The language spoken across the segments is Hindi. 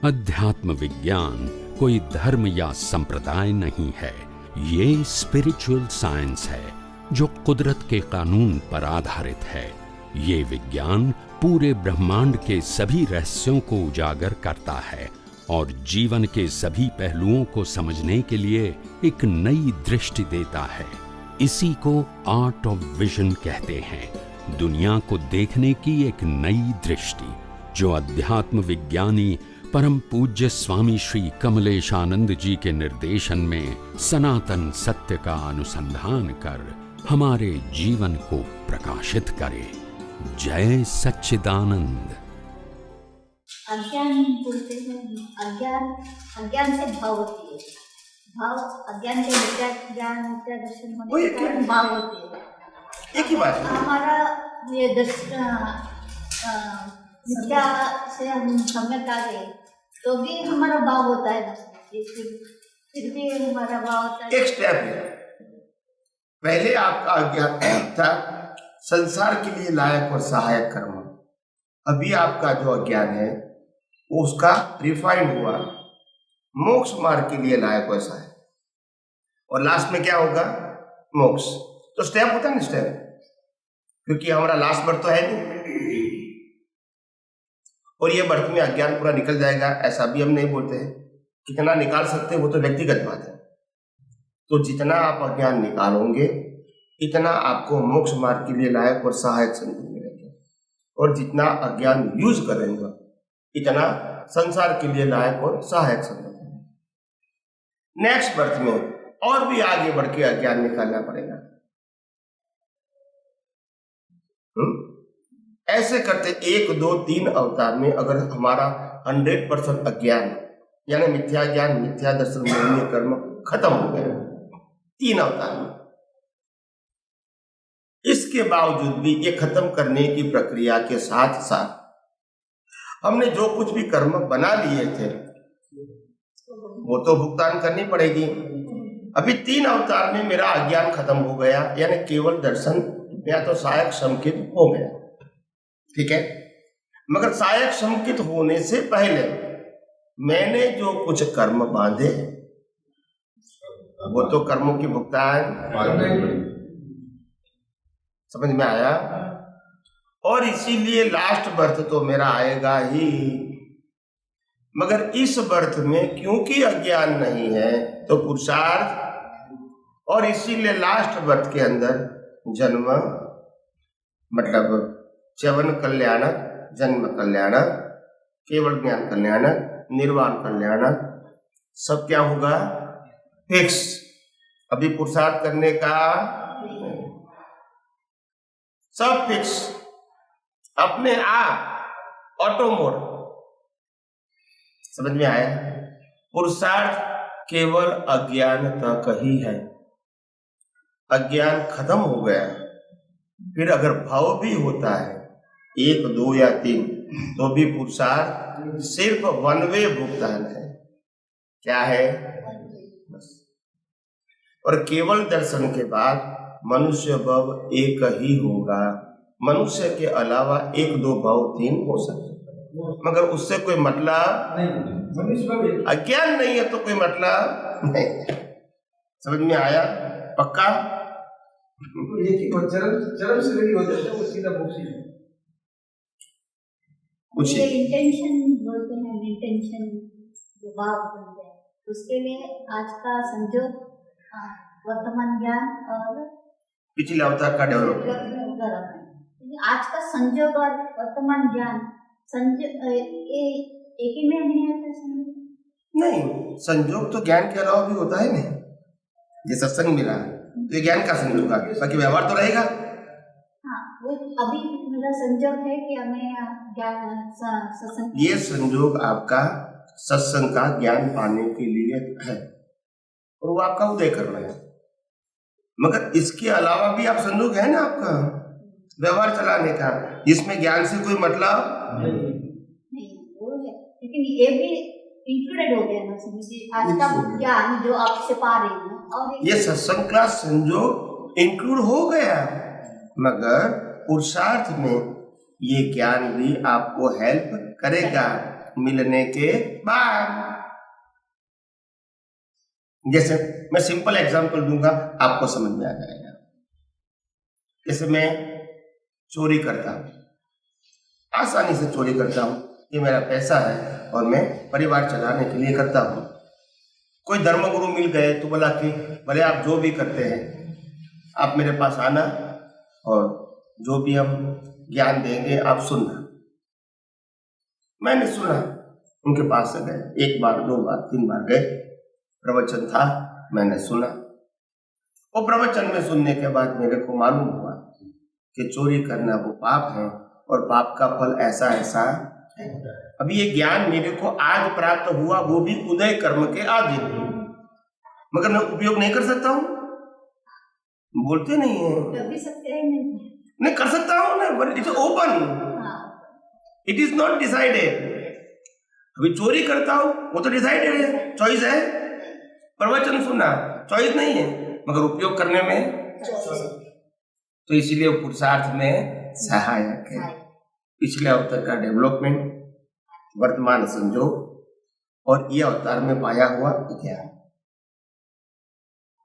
अध्यात्म विज्ञान कोई धर्म या संप्रदाय नहीं है, ये स्पिरिचुअल साइंस है जो कुदरत के कानून पर आधारित है। ये विज्ञान पूरे ब्रह्मांड के सभी रहस्यों को उजागर करता है और जीवन के सभी पहलुओं को समझने के लिए एक नई दृष्टि देता है। इसी को आर्ट ऑफ विजन कहते हैं, दुनिया को देखने की एक नई दृष्टि, जो अध्यात्म विज्ञानी परम पूज्य स्वामी श्री कमलेशानंद जी के निर्देशन में सनातन सत्य का अनुसंधान कर हमारे जीवन को प्रकाशित करे। जय सच्चिदानंद। अज्ञान बोलते हैं, अज्ञान से भाव होती है, भाव अज्ञान से मिथ्या ज्ञान मिथ्या दर्शन होने के कारण भाव होती है। एक ही बात है। हमारा ये दर्शन मिथ्या से हम सम्यक आ गए तो भी हमारा भाव होता है, फिर भी हमारा भाव होता है। एक स्टेप है, पहले आपका अज्ञान था संसार के लिए लायक और सहायक कर्म, अभी आपका जो अज्ञान है वो उसका रिफाइंड हुआ मोक्ष मार्ग के लिए लायक और सहायक, और लास्ट में क्या होगा? मोक्ष। तो स्टेप होता है ना, स्टेप, क्योंकि हमारा लास्ट बर्थ तो है नहीं, और ये बर्थ में अज्ञान पूरा निकल जाएगा ऐसा भी हम नहीं बोलते हैं। कितना निकाल सकते हैं वो तो व्यक्तिगत बात है। तो जितना आप अज्ञान निकालोगे इतना आपको मोक्ष मार्ग के लिए लायक और सहायक संगति मिलेंगे, और जितना अज्ञान यूज करेंगे इतना संसार के लिए लायक और सहायक संगति। नेक्स्ट बर्थ में और भी आगे बढ़ के अज्ञान निकालना पड़ेगा। ऐसे करते 1, 2, 3 अवतार में अगर हमारा 100% अज्ञान यानी मिथ्या ज्ञान मिथ्या दर्शन मोहनीय कर्म खत्म हो गए 3 अवतार में, इसके बावजूद भी ये खत्म करने की प्रक्रिया के साथ साथ हमने जो कुछ भी कर्म बना लिए थे वो तो भुगतान करनी पड़ेगी। अभी 3 अवतार में मेरा अज्ञान खत्म हो गया, यानी केवल दर्शन या तो सहायक संकित हो गया, ठीक है। मगर सहायक संकित होने से पहले मैंने जो कुछ कर्म बांधे वो तो कर्मों की भुगतान समझ में आया, और इसीलिए लास्ट बर्थ तो मेरा आएगा ही। मगर इस बर्थ में क्योंकि अज्ञान नहीं है तो पुरुषार्थ, और इसीलिए लास्ट बर्थ के अंदर जन्म मतलब च्यवन कल्याणक, जन्म कल्याणक, केवल ज्ञान कल्याणक, निर्वाण कल्याणक, सब क्या होगा? फिक्स। अभी पुरुषार्थ करने का सब फिक्स, अपने आप ऑटो मोड। समझ में आया? पुरुषार्थ केवल अज्ञान तक ही है, अज्ञान खत्म हो गया फिर अगर भाव भी होता है 1, 2 या 3 तो भी पुरुषार्थ सिर्फ वन वे भुगतान है। क्या है? बस। और केवल दर्शन के बाद मनुष्य भव एक ही होगा, मनुष्य के अलावा 1, 2 भाव 3 हो सकते, मगर उससे कोई मतलब नहीं। अज्ञान नहीं है तो कोई मतलब नहीं। समझ में आया? पक्का? चरम से रेडी हो जाता है वो सीधा मोक्ष है। ये इंटेंशन बोलते हैं, इंटेंशन जो भाव बनते हैं, उसके लिए आज का संजोग, वर्तमान ज्ञान और पिछले अवतार का डेवलपमेंट, आज का संजोग और वर्तमान ज्ञान एक ही में नहीं है। नहीं, संजोग तो ज्ञान के अलावा भी होता है नहीं। ये सत्संग मिला तो ये ज्ञान का संजोग आ गया, बाकी व्यवहार तो रहेगा। हाँ, वो अभी मेरा संजोग है कि हमें ज्ञान सत्संग, ये संजोग आपका सत्संग का ज्ञान पाने के लिए है और वो आपका उदय कर रहा है, मगर इसके अलावा भी आप संजोग है ना आपका व्यवहार चलाने का, इसमें ज्ञान से कोई मतलब नहीं वो है, लेकिन ये भी इंक्लूडेड हो गया ना समझिए आज का ज्ञान जो आपसे पा रही हूँ, और ये सत्संग का संजोग इंक्लूड हो गया, मगर पुरुषार्थ में ये ज्ञान भी आपको हेल्प करेगा। मिलने के बाद। जैसे मैं सिंपल एग्जांपल दूंगा, आपको समझ में आ जाएगा। जैसे मैं चोरी करता हूं, आसानी से चोरी करता हूं, ये मेरा पैसा है और मैं परिवार चलाने के लिए करता हूं। कोई धर्मगुरु मिल गए तो बोला कि भले आप जो भी करते हैं आप मेरे पास आना और जो भी हम ज्ञान देंगे आप सुनना। मैंने सुना, उनके पास से गए, 1 बार 2 बार 3 बार गए, प्रवचन था, मैंने सुना। वो प्रवचन में सुनने के बाद मेरे को मालूम हुआ कि चोरी करना वो पाप है और पाप का फल ऐसा ऐसा है। अभी ये ज्ञान मेरे को आज प्राप्त हुआ, वो भी उदय कर्म के आधीन, मगर मैं उपयोग नहीं कर सकता हूँ। बोलते नहीं है, कर भी सकते हैं, नहीं कर सकता हूँ ना, but it's open, it is not decided. अभी चोरी करता हूँ वो तो डिसाइडेड है, चॉइस है। प्रवचन सुना, चॉइस नहीं है, मगर उपयोग करने में तो इसीलिए वो पुरुषार्थ में सहायक है। पिछले अवतार का डेवलपमेंट, वर्तमान संजोग और ये अवतार में पाया हुआ ज्ञान,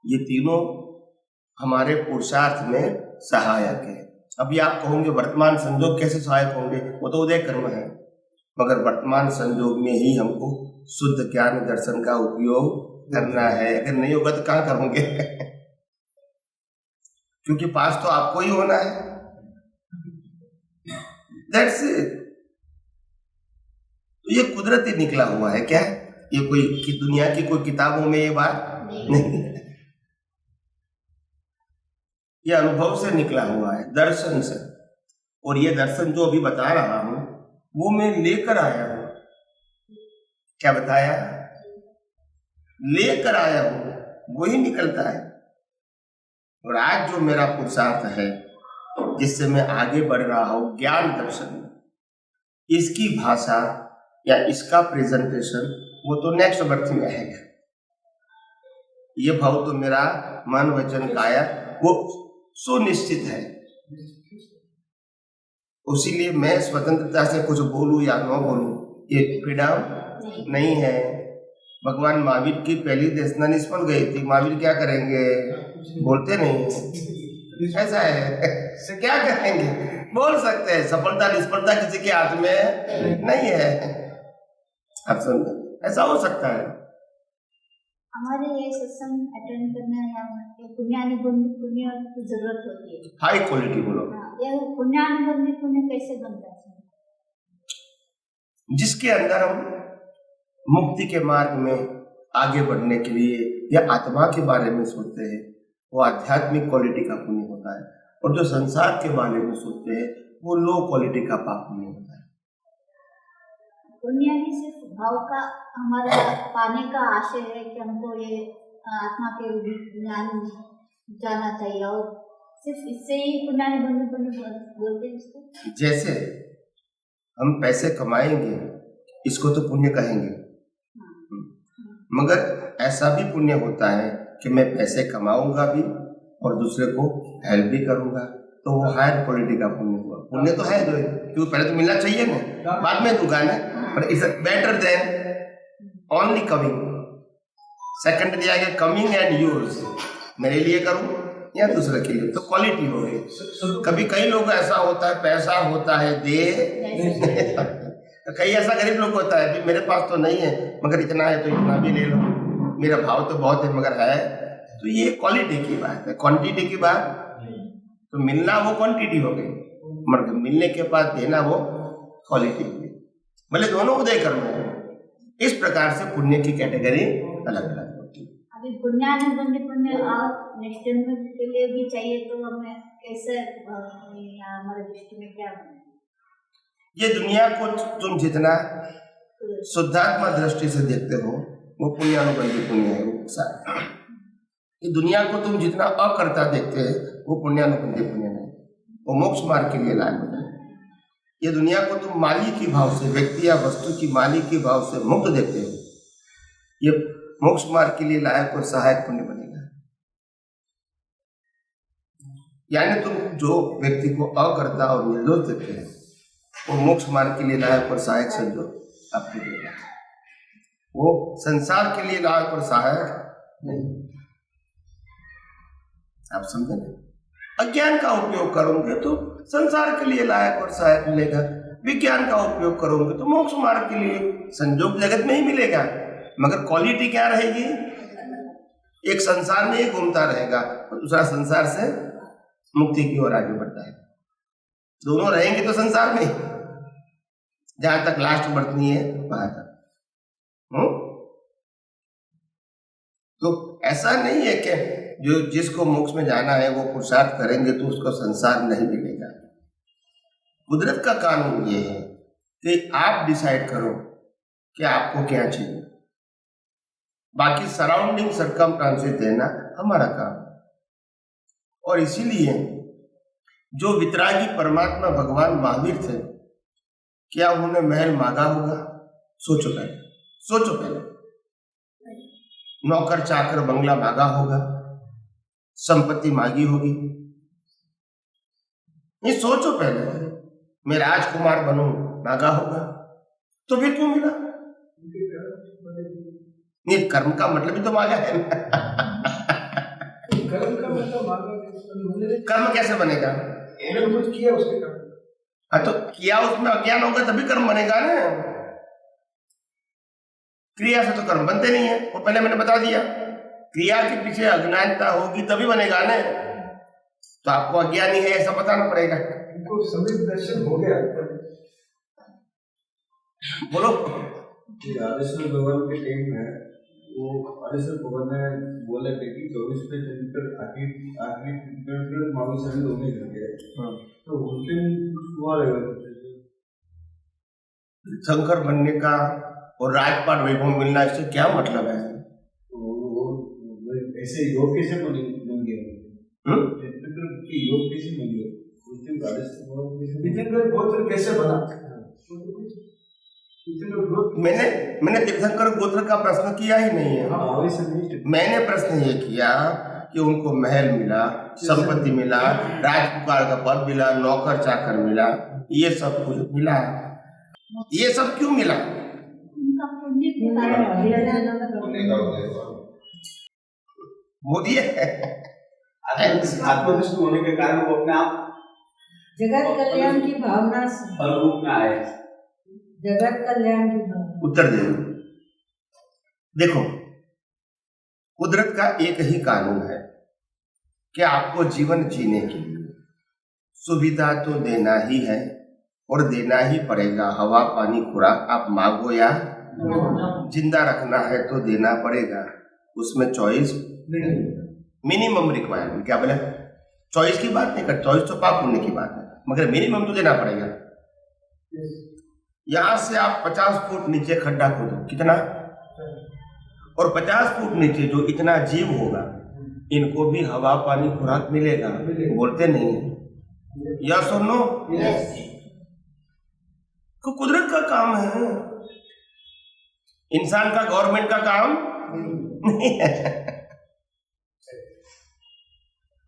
ये तीनों हमारे पुरुषार्थ में सहायक है। अभी आप कहोगे वर्तमान संजोग कैसे सहायक होंगे, वो तो उदय कर्म है, मगर वर्तमान संजोग में ही हमको शुद्ध ज्ञान दर्शन का उपयोग करना है। अगर नहीं होगा तो कहाँ करोगे क्योंकि पास तो आपको ही होना है। That's it. तो ये कुदरती निकला हुआ है क्या? ये कोई कि दुनिया की कोई किताबों में ये बात नहीं है, ये अनुभव से निकला हुआ है, दर्शन से। और ये दर्शन जो अभी बता रहा हूं वो मैं लेकर आया हूं। क्या बताया? लेकर आया हूं, वही निकलता है। और आज जो मेरा पुरुषार्थ है जिससे मैं आगे बढ़ रहा हूं ज्ञान दर्शन में, इसकी भाषा या इसका प्रेजेंटेशन वो तो नेक्स्ट बर्थ में आएगा। ये भाव तो मेरा मन वचन काया वो सुनिश्चित है। इसीलिए मैं स्वतंत्रता से कुछ बोलूं या न बोलूं ये फ्रीडम नहीं है। भगवान महावीर की पहली देशना निष्फल गई थी, महावीर क्या करेंगे? बोलते नहीं, ऐसा है क्या करेंगे? बोल सकते हैं, सफलता निष्फलता किसी के हाथ में नहीं है। आप समझे, ऐसा हो सकता है। हमारे ये सत्संग अटेंड करना या पुण्य की जरूरत होती है। हाई क्वालिटी बोलो। ये पुण्य कैसे बनता है? जिसके अंदर हम मुक्ति के मार्ग में आगे बढ़ने के लिए या आत्मा के बारे में सोचते हैं, वो आध्यात्मिक क्वालिटी का पुण्य होता है। और जो संसार के बारे में सोचते हैं वो लो क्वालिटी का पाप पुण्य होता है। पुण्य ही सिर्फ भाव का हमारा पाने का आशय है कि हमको ये आत्मा के ज्ञान जाना चाहिए, और सिर्फ इससे ही पुण्य बोलते हैं इसको। जैसे हम पैसे कमाएंगे इसको तो पुण्य कहेंगे, मगर ऐसा भी पुण्य होता है कि मैं पैसे कमाऊंगा भी और दूसरे को हेल्प भी करूंगा, तो वो हायर क्वालिटी का पुण्य हुआ। पुण्य तो है जो, क्योंकि पहले तो मिलना चाहिए ना, बाद में दूंगा ना, पर it's better than only coming. Second दिया गया कमिंग एंड यूज, मेरे लिए करूं या दूसरे के लिए, तो क्वालिटी हो गई। कभी कई लोग ऐसा होता है, पैसा होता है दे कई ऐसा गरीब लोग होता है, मेरे पास तो नहीं है मगर इतना है तो इतना भी ले लो, मेरा भाव तो बहुत है मगर है। तो ये क्वालिटी की बात है, क्वांटिटी की बात। तो मिलना वो क्वांटिटी हो गई, मगर मिलने के बाद देना वो क्वालिटी हो गई। भले दोनों उदय कर्म है। इस प्रकार से पुण्य की कैटेगरी अलग अलग होती है। अभी पुण्य और नेक्स्ट जन्म के लिए भी चाहिए, तो हमें कैसे हमारे दृष्टि में क्या बने? ये दुनिया को तुम जितना शुद्धात्मा दृष्टि से देखते हो वो पुण्यानुबंधी पुण्य है। वो ये दुनिया को तुम जितना अकर्ता देखते हैं वो पुण्यानुबंधी पुण्य नहीं, वो मोक्ष मार्ग के लिए लायक होता है। ये दुनिया को तुम मालिक की भाव से, व्यक्ति या वस्तु की मालिक की भाव से मुक्त देखते हो, ये मोक्ष मार्ग के लिए लायक और सहायक पुण्य बनेगा। यानी तुम जो व्यक्ति को अकर्ता और निर्दोष देखते हैं वो मोक्ष मार्ग के लिए लायक और सहायक संजोग आपके लिए लायक, वो संसार के लिए लायक और सहायक नहीं। आप समझे ना? अज्ञान का उपयोग करोगे तो संसार के लिए लायक और सहायक मिलेगा, विज्ञान का उपयोग करोगे तो मोक्ष मार्ग के लिए संयोग जगत में ही मिलेगा। मगर क्वालिटी क्या रहेगी? एक संसार में ही घूमता रहेगा और दूसरा संसार से मुक्ति की ओर आगे बढ़ता है। दोनों रहेंगे तो संसार में, जहां तक लास्ट बरतनी है वहां तक। तो ऐसा नहीं है कि जो जिसको मोक्ष में जाना है वो पुरुषार्थ करेंगे तो उसको संसार नहीं मिलेगा। कुदरत का कानून ये है कि आप डिसाइड करो कि आपको क्या चाहिए, बाकी सराउंडिंग सर्कमस्टांसेस देना हमारा काम। और इसीलिए जो वितरागी परमात्मा भगवान महावीर थे, क्या उन्होंने महल मांगा होगा? सोचो पहले, सोचो पहले। नौकर चाकर बंगला मांगा होगा, संपत्ति मांगी होगी? ये सोचो पहले। मैं राजकुमार बनूं मांगा होगा? तो फिर क्यों मिला? ये कर्म का मतलब ही तो मांगा है ना। कर्म का मतलब मांगा, कर्म कैसे बनेगा? कुछ किया उसके कर्म। हाँ, तो किया उसमें अज्ञान होगा तभी कर्म बनेगा ना। क्रिया से तो कर्म बनते नहीं है, वो पहले मैंने बता दिया। क्रिया के पीछे अज्ञानता होगी तभी बनेगा ना। तो आपको अज्ञानी है ऐसा बताना पड़ेगा। इनको सभी दर्शन हो गया। बोलो। राधेश्वर भगवान के टाइम में वो राधेश्वर भगवान ने बोले थे कि 24 पे चलकर आखिरी मावी शरीर होने लगे, तो उनके हुआ रहेगा शंकर बनने का और राजपाट वैभव मिलना, इससे क्या मतलब है? ऐसे योग कैसे बन गए? योग कैसे बन गए? तीर्थंकर गोत्र कैसे बना? मैंने तीर्थंकर गोत्र का प्रश्न किया ही नहीं है। मैंने प्रश्न ये किया कि उनको महल मिला, संपत्ति मिला, राजकुमार का पद मिला, नौकर चाकर मिला, ये सब कुछ मिला। ये सब क्यों मिला? बोलिए। आत्मनिष्ठ होने के कारण वो अपने आप जगत कल्याण की भावना से फल रूप में आए। जगत कल्याण की भावना। उत्तर दे। देखो, कुदरत का एक ही कानून है कि आपको जीवन जीने के लिए सुविधा तो देना ही है और देना ही पड़ेगा। हवा पानी खुराक आप मांगो या जिंदा रखना है तो देना पड़ेगा, उसमें चॉइस नहीं। मिनिमम रिक्वायरमेंट क्या बोले? चॉइस की बात नहीं कर, चॉइस तो पाप पुण्य की बात है, मगर मिनिमम तो देना पड़ेगा। यहां से आप 50 फुट नीचे खड्डा खोदो, कितना? और 50 फुट नीचे जो इतना जीव होगा, इनको भी हवा पानी खुराक मिलेगा। बोलते नहीं है, यस और नो? तो कुदरत का काम है, इंसान का गवर्नमेंट का काम नहीं है।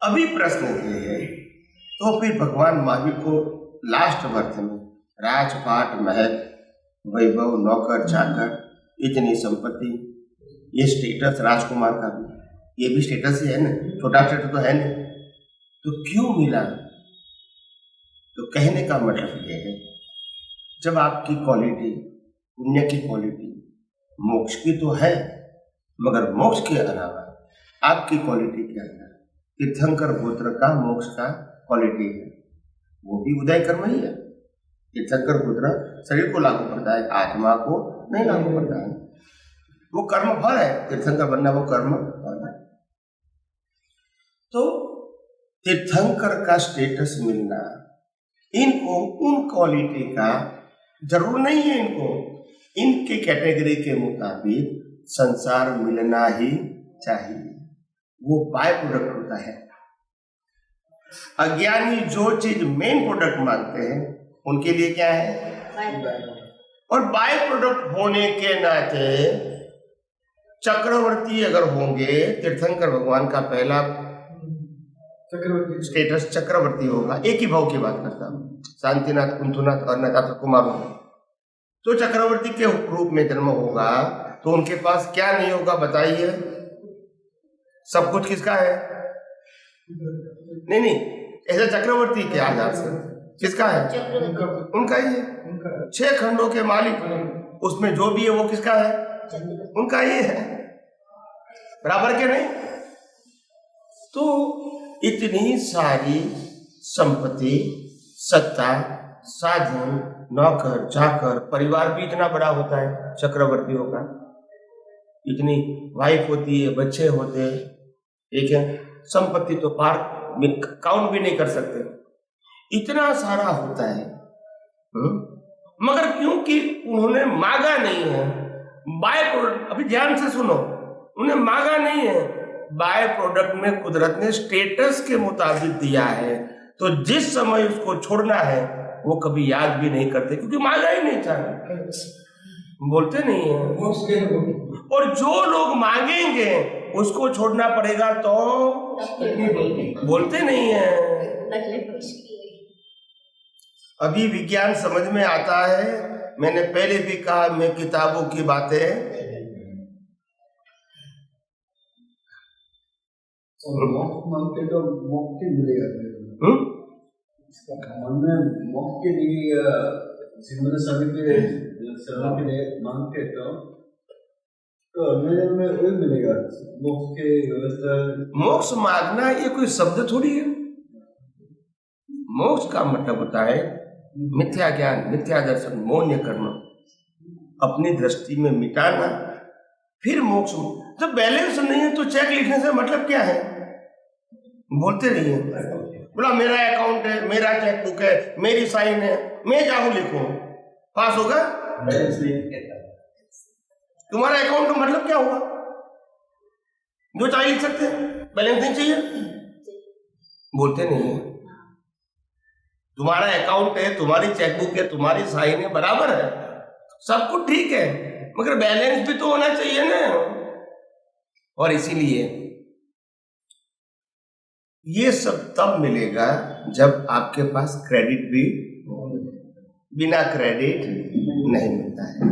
अभी प्रश्न ये है, तो फिर भगवान महावीर को लास्ट बर्थ में राजपाट महल वैभव नौकर चाकर इतनी संपत्ति, ये स्टेटस राजकुमार का भी, ये भी स्टेटस ही है ना, छोटा स्टेटस तो है नहीं, तो क्यों मिला? तो कहने का मतलब ये है, जब आपकी क्वालिटी पुण्य की क्वालिटी मोक्ष की तो है, मगर मोक्ष के अलावा आपकी क्वालिटी क्या है? तीर्थंकर गोत्र का मोक्ष का क्वालिटी है, वो भी उदय कर्म ही है। तीर्थंकर गोत्र शरीर को लागू पड़ता है, आत्मा को नहीं लागू पड़ता है। वो कर्म फल है, तीर्थंकर बनना वो कर्म फल है। तो तीर्थंकर का स्टेटस मिलना, इनको उन क्वालिटी का जरूर नहीं है। इनको इनके कैटेगरी के मुताबिक संसार मिलना ही चाहिए, वो बाय प्रोडक्ट होता है। अज्ञानी जो चीज मेन प्रोडक्ट मानते हैं, उनके लिए क्या है? और बाय प्रोडक्ट होने के नाते चक्रवर्ती अगर होंगे, तीर्थंकर भगवान का पहला स्टेटस चक्रवर्ती होगा। एक ही भाव की बात करता हूँ, शांतिनाथ कुंथुनाथ और नाथ कुमार होगा। तो चक्रवर्ती के रूप में जन्म होगा तो उनके पास क्या नहीं होगा बताइए? सब कुछ किसका है? नहीं, ऐसा चक्रवर्ती के आधार से किसका है? उनका ही है। 6 खंडों के मालिक, उसमें जो भी है वो किसका है? उनका ही है। बराबर के नहीं? तो इतनी सारी संपत्ति, सत्ता, साधन, नौकर चाकर, परिवार भी इतना बड़ा होता है चक्रवर्तियों का, इतनी वाइफ होती है, बच्चे होते हैं, ठीक है, संपत्ति तो पार काउंट भी नहीं कर सकते, इतना सारा होता है। मगर क्योंकि उन्होंने मांगा नहीं है, बाय प्रोडक्ट, अभी ध्यान से सुनो, उन्हें मांगा नहीं है, बाय प्रोडक्ट में कुदरत ने स्टेटस के मुताबिक दिया है, तो जिस समय उसको छोड़ना है वो कभी याद भी नहीं करते, क्योंकि मांगा ही नहीं था। बोलते नहीं है। और जो लोग मांगेंगे उसको छोड़ना पड़ेगा तो बोलते नहीं है। अभी विज्ञान समझ में आता है। मैंने पहले भी कहा, मैं किताबों की बातें मांगते तो मुक्ति मिलेगा। मन में मोक्ष के लिए सिमरन सभी के शरण के लिए मांगते तो अन्य में वही मिलेगा। मोक्ष के व्यवस्था, मोक्ष मांगना ये कोई शब्द थोड़ी है। मोक्ष का मतलब होता है मिथ्या ज्ञान, मिथ्या दर्शन, मौन कर्म, अपनी दृष्टि में मिटाना, फिर मोक्ष। जब बैलेंस नहीं है तो चेक लिखने से मतलब क्या है? बोलते नहीं है। बोला मेरा अकाउंट है, मेरा चेकबुक है, मेरी साइन है, मैं जाऊं लिखूं, पास होगा? बैलेंस नहीं। तुम्हारा अकाउंट का मतलब क्या हुआ? जो चाहे लिख सकते हैं, बैलेंस नहीं चाहिए? बोलते नहीं है। तुम्हारा अकाउंट है, तुम्हारी चेकबुक है, तुम्हारी साइन है, बराबर है, सब कुछ ठीक है, मगर बैलेंस भी तो होना चाहिए ना। और इसीलिए ये सब तब मिलेगा जब आपके पास क्रेडिट भी, बिना क्रेडिट नहीं मिलता है।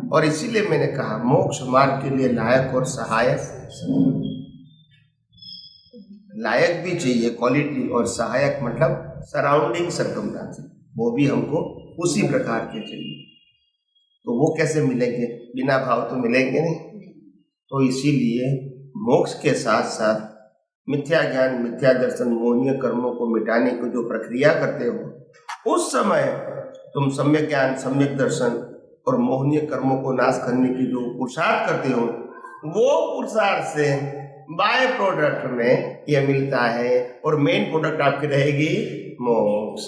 और इसीलिए मैंने कहा मोक्ष मार्ग के लिए लायक और सहायक, लायक भी चाहिए क्वालिटी, और सहायक मतलब सराउंडिंग सर्कमस्टेंसेस, वो भी हमको उसी प्रकार के चाहिए। तो वो कैसे मिलेंगे? बिना भाव तो मिलेंगे नहीं। तो इसीलिए मोक्ष के साथ साथ मिथ्या ज्ञान, मिथ्या दर्शन, मोहनीय कर्मों को मिटाने की जो प्रक्रिया करते हो, उस समय तुम सम्यक ज्ञान, सम्यक दर्शन और मोहनीय कर्मों को नाश करने की जो पुरुषार्थ करते हो, वो पुरुषार्थ से बाय प्रोडक्ट में ये मिलता है, और मेन प्रोडक्ट आपकी रहेगी मोक्ष।